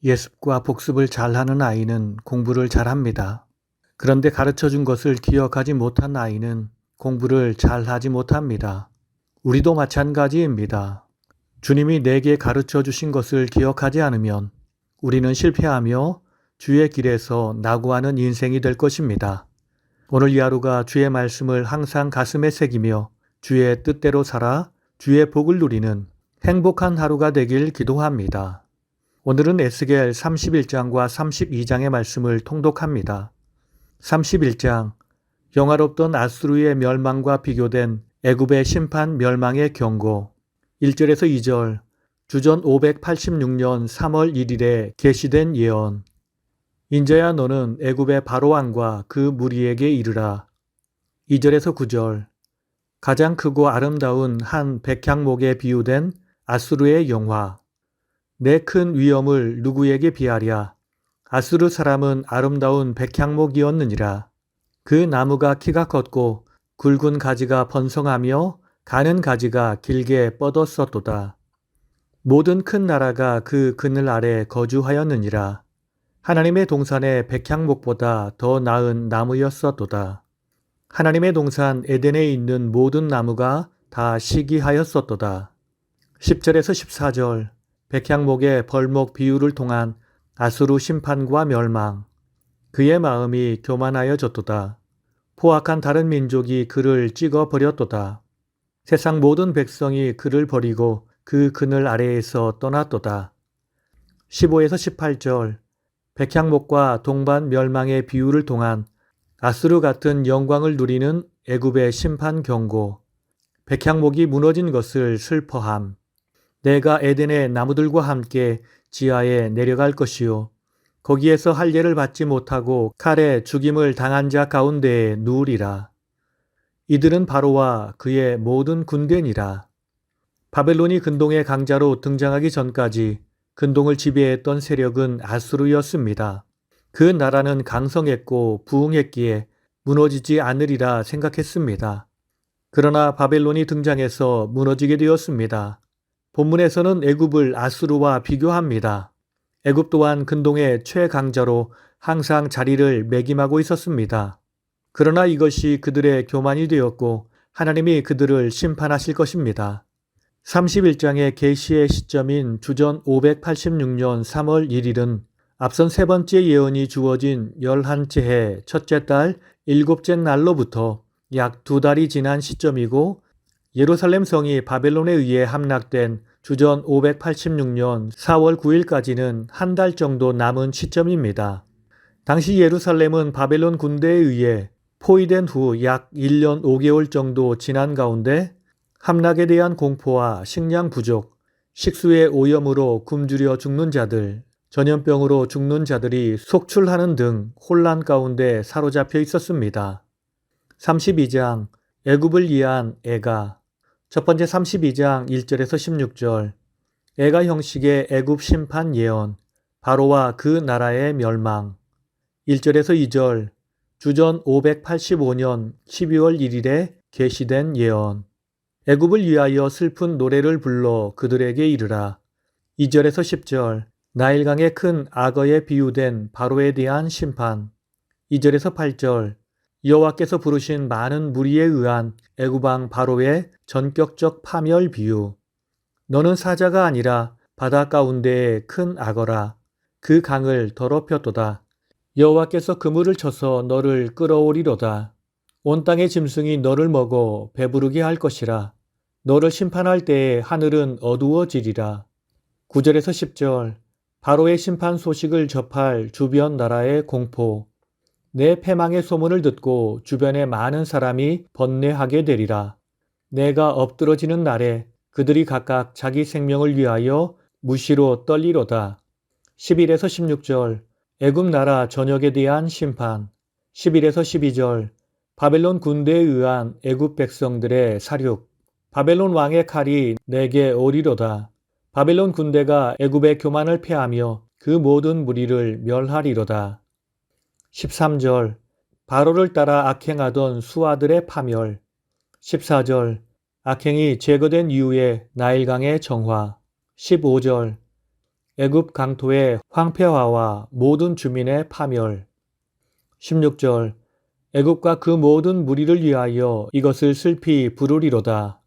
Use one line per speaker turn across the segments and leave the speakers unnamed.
예습과 복습을 잘하는 아이는 공부를 잘합니다. 그런데 가르쳐 준 것을 기억하지 못한 아이는 공부를 잘하지 못합니다. 우리도 마찬가지입니다. 주님이 내게 가르쳐 주신 것을 기억하지 않으면 우리는 실패하며 주의 길에서 낙오하는 인생이 될 것입니다. 오늘 이 하루가 주의 말씀을 항상 가슴에 새기며 주의 뜻대로 살아 주의 복을 누리는 행복한 하루가 되길 기도합니다. 오늘은 에스겔 31장과 32장의 말씀을 통독합니다. 31장, 영화롭던 아수르의 멸망과 비교된 애굽의 심판 멸망의 경고. 1절에서 2절, 주전 586년 3월 1일에 계시된 예언. 인자야 너는 애굽의 바로왕과 그 무리에게 이르라. 2절에서 9절, 가장 크고 아름다운 한 백향목에 비유된 아수르의 영화. 내 큰 위엄을 누구에게 비하랴. 아수르 사람은 아름다운 백향목이었느니라. 그 나무가 키가 컸고 굵은 가지가 번성하며 가는 가지가 길게 뻗었었도다. 모든 큰 나라가 그 그늘 아래 거주하였느니라. 하나님의 동산의 백향목보다 더 나은 나무였었도다. 하나님의 동산 에덴에 있는 모든 나무가 다 시기하였었도다. 10절에서 14절, 백향목의 벌목 비유를 통한 아수르 심판과 멸망. 그의 마음이 교만하여졌도다. 포악한 다른 민족이 그를 찍어버렸도다. 세상 모든 백성이 그를 버리고 그 그늘 아래에서 떠났도다. 15에서 18절, 백향목과 동반 멸망의 비유를 통한 아수르 같은 영광을 누리는 애굽의 심판 경고. 백향목이 무너진 것을 슬퍼함. 내가 에덴의 나무들과 함께 지하에 내려갈 것이요. 거기에서 할례를 받지 못하고 칼에 죽임을 당한 자 가운데에 누우리라. 이들은 바로와 그의 모든 군대니라. 바벨론이 근동의 강자로 등장하기 전까지 근동을 지배했던 세력은 아수르였습니다. 그 나라는 강성했고 부흥했기에 무너지지 않으리라 생각했습니다. 그러나 바벨론이 등장해서 무너지게 되었습니다. 본문에서는 애굽을 아수르와 비교합니다. 애굽 또한 근동의 최강자로 항상 자리를 매김하고 있었습니다. 그러나 이것이 그들의 교만이 되었고 하나님이 그들을 심판하실 것입니다. 31장의 계시의 시점인 주전 586년 3월 1일은 앞선 세 번째 예언이 주어진 11째 해 첫째 달 7째 날로부터 약 2달이 지난 시점이고 예루살렘 성이 바벨론에 의해 함락된 주전 586년 4월 9일까지는 한 달 정도 남은 시점입니다. 당시 예루살렘은 바벨론 군대에 의해 포위된 후 약 1년 5개월 정도 지난 가운데 함락에 대한 공포와 식량 부족, 식수의 오염으로 굶주려 죽는 자들, 전염병으로 죽는 자들이 속출하는 등 혼란 가운데 사로잡혀 있었습니다. 32장, 애굽을 위한 애가. 첫 번째 32장 1절에서 16절, 애가 형식의 애굽 심판 예언, 바로와 그 나라의 멸망. 1절에서 2절, 주전 585년 12월 1일에 계시된 예언. 애굽을 위하여 슬픈 노래를 불러 그들에게 이르라. 2절에서 10절, 나일강의 큰 악어에 비유된 바로에 대한 심판. 2절에서 8절, 여호와께서 부르신 많은 무리에 의한 애굽 왕 바로의 전격적 파멸 비유. 너는 사자가 아니라 바다 가운데의 큰 악어라. 그 강을 더럽혔도다. 여호와께서 그물을 쳐서 너를 끌어오리로다. 온 땅의 짐승이 너를 먹어 배부르게 할 것이라. 너를 심판할 때에 하늘은 어두워지리라. 9절에서 10절, 바로의 심판 소식을 접할 주변 나라의 공포. 내 패망의 소문을 듣고 주변의 많은 사람이 번뇌하게 되리라. 내가 엎드러지는 날에 그들이 각각 자기 생명을 위하여 무시로 떨리로다. 11에서 16절, 애굽 나라 전역에 대한 심판. 11에서 12절, 바벨론 군대에 의한 애굽 백성들의 사륙. 바벨론 왕의 칼이 내게 오리로다. 바벨론 군대가 애굽의 교만을 패하며 그 모든 무리를 멸하리로다. 13절, 바로를 따라 악행하던 수하들의 파멸. 14절, 악행이 제거된 이후에 나일강의 정화. 15절, 애굽 강토의 황폐화와 모든 주민의 파멸. 16절 애굽과 그 모든 무리를 위하여 이것을 슬피 부르리로다.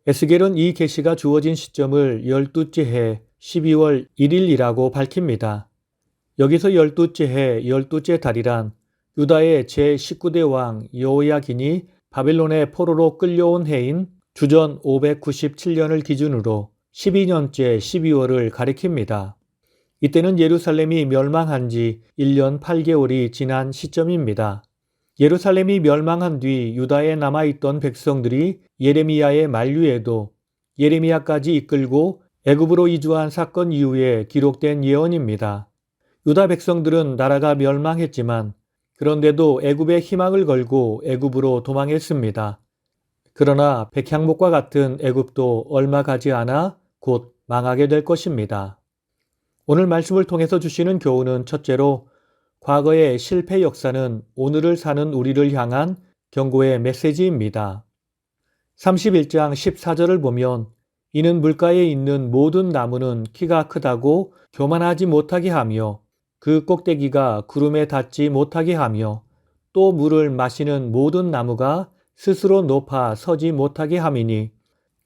에스겔은 이 계시가 주어진 시점을 12째 해 12월 1일이라고 밝힙니다. 여기서 12째 해 12째 달이란 유다의 제19대 왕 여호야긴이 바벨론의 포로로 끌려온 해인 주전 597년을 기준으로 12년째 12월을 가리킵니다. 이때는 예루살렘이 멸망한 지 1년 8개월이 지난 시점입니다. 예루살렘이 멸망한 뒤 유다에 남아있던 백성들이 예레미야의 만류에도 예레미야까지 이끌고 애굽으로 이주한 사건 이후에 기록된 예언입니다. 유다 백성들은 나라가 멸망했지만 그런데도 애굽에 희망을 걸고 애굽으로 도망했습니다. 그러나 백향목과 같은 애굽도 얼마 가지 않아 곧 망하게 될 것입니다. 오늘 말씀을 통해서 주시는 교훈은 첫째로 과거의 실패 역사는 오늘을 사는 우리를 향한 경고의 메시지입니다. 31장 14절을 보면 이는 물가에 있는 모든 나무는 키가 크다고 교만하지 못하게 하며 그 꼭대기가 구름에 닿지 못하게 하며 또 물을 마시는 모든 나무가 스스로 높아 서지 못하게 함이니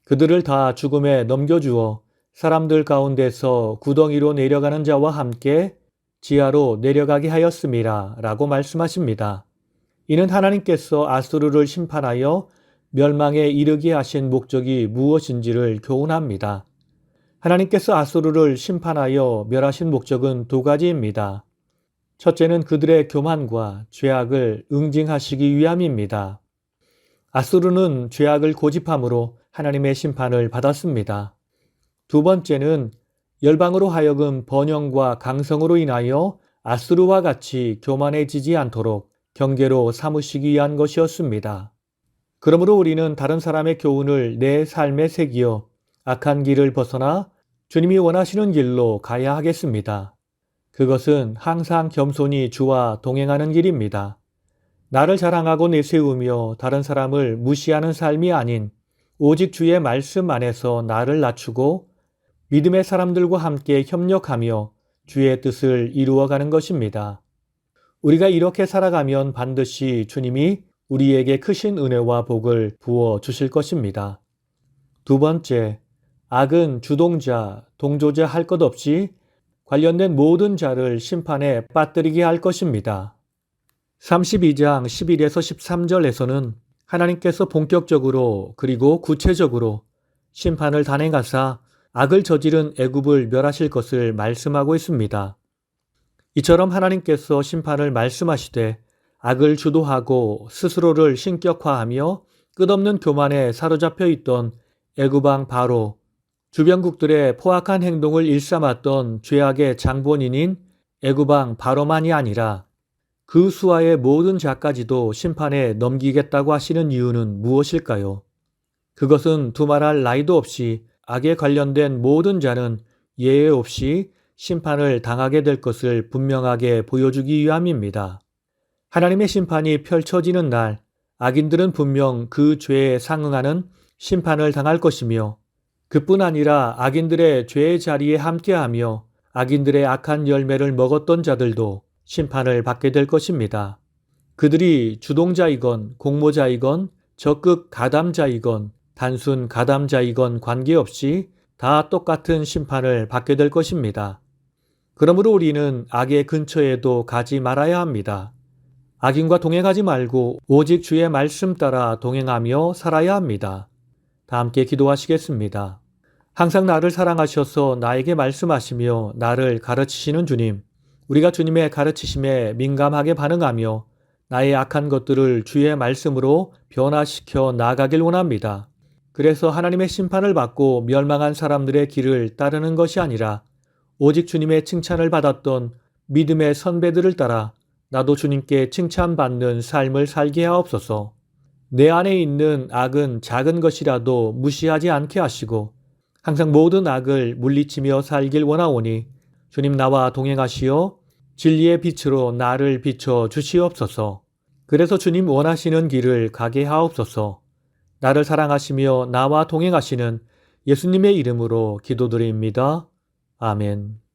그들을 다 죽음에 넘겨주어 사람들 가운데서 구덩이로 내려가는 자와 함께 지하로 내려가게 하였음이라 라고 말씀하십니다. 이는 하나님께서 아수르를 심판하여 멸망에 이르게 하신 목적이 무엇인지를 교훈합니다. 하나님께서 아수르를 심판하여 멸하신 목적은 두 가지입니다. 첫째는 그들의 교만과 죄악을 응징하시기 위함입니다. 아수르는 죄악을 고집함으로 하나님의 심판을 받았습니다. 두 번째는 열방으로 하여금 번영과 강성으로 인하여 아수르와 같이 교만해지지 않도록 경계로 삼으시기 위한 것이었습니다. 그러므로 우리는 다른 사람의 교훈을 내 삶에 새기어 악한 길을 벗어나 주님이 원하시는 길로 가야 하겠습니다. 그것은 항상 겸손히 주와 동행하는 길입니다. 나를 자랑하고 내세우며 다른 사람을 무시하는 삶이 아닌 오직 주의 말씀 안에서 나를 낮추고 믿음의 사람들과 함께 협력하며 주의 뜻을 이루어가는 것입니다. 우리가 이렇게 살아가면 반드시 주님이 우리에게 크신 은혜와 복을 부어 주실 것입니다. 두 번째, 악은 주동자, 동조자 할 것 없이 관련된 모든 자를 심판에 빠뜨리게 할 것입니다. 32장 11에서 13절에서는 하나님께서 본격적으로 그리고 구체적으로 심판을 단행하사 악을 저지른 애굽을 멸하실 것을 말씀하고 있습니다. 이처럼 하나님께서 심판을 말씀하시되 악을 주도하고 스스로를 신격화하며 끝없는 교만에 사로잡혀 있던 애굽왕 바로, 주변국들의 포악한 행동을 일삼았던 죄악의 장본인인 애굽왕 바로만이 아니라 그 수하의 모든 자까지도 심판에 넘기겠다고 하시는 이유는 무엇일까요? 그것은 두말할 나위도 없이 악에 관련된 모든 자는 예외 없이 심판을 당하게 될 것을 분명하게 보여주기 위함입니다. 하나님의 심판이 펼쳐지는 날, 악인들은 분명 그 죄에 상응하는 심판을 당할 것이며 그뿐 아니라 악인들의 죄의 자리에 함께하며 악인들의 악한 열매를 먹었던 자들도 심판을 받게 될 것입니다. 그들이 주동자이건 공모자이건 적극 가담자이건 단순 가담자이건 관계없이 다 똑같은 심판을 받게 될 것입니다. 그러므로 우리는 악의 근처에도 가지 말아야 합니다. 악인과 동행하지 말고 오직 주의 말씀 따라 동행하며 살아야 합니다. 다 함께 기도하시겠습니다. 항상 나를 사랑하셔서 나에게 말씀하시며 나를 가르치시는 주님, 우리가 주님의 가르치심에 민감하게 반응하며 나의 악한 것들을 주의 말씀으로 변화시켜 나아가길 원합니다. 그래서 하나님의 심판을 받고 멸망한 사람들의 길을 따르는 것이 아니라 오직 주님의 칭찬을 받았던 믿음의 선배들을 따라 나도 주님께 칭찬받는 삶을 살게 하옵소서. 내 안에 있는 악은 작은 것이라도 무시하지 않게 하시고 항상 모든 악을 물리치며 살길 원하오니 주님 나와 동행하시어 진리의 빛으로 나를 비춰 주시옵소서. 그래서 주님 원하시는 길을 가게 하옵소서. 나를 사랑하시며 나와 동행하시는 예수님의 이름으로 기도드립니다. 아멘.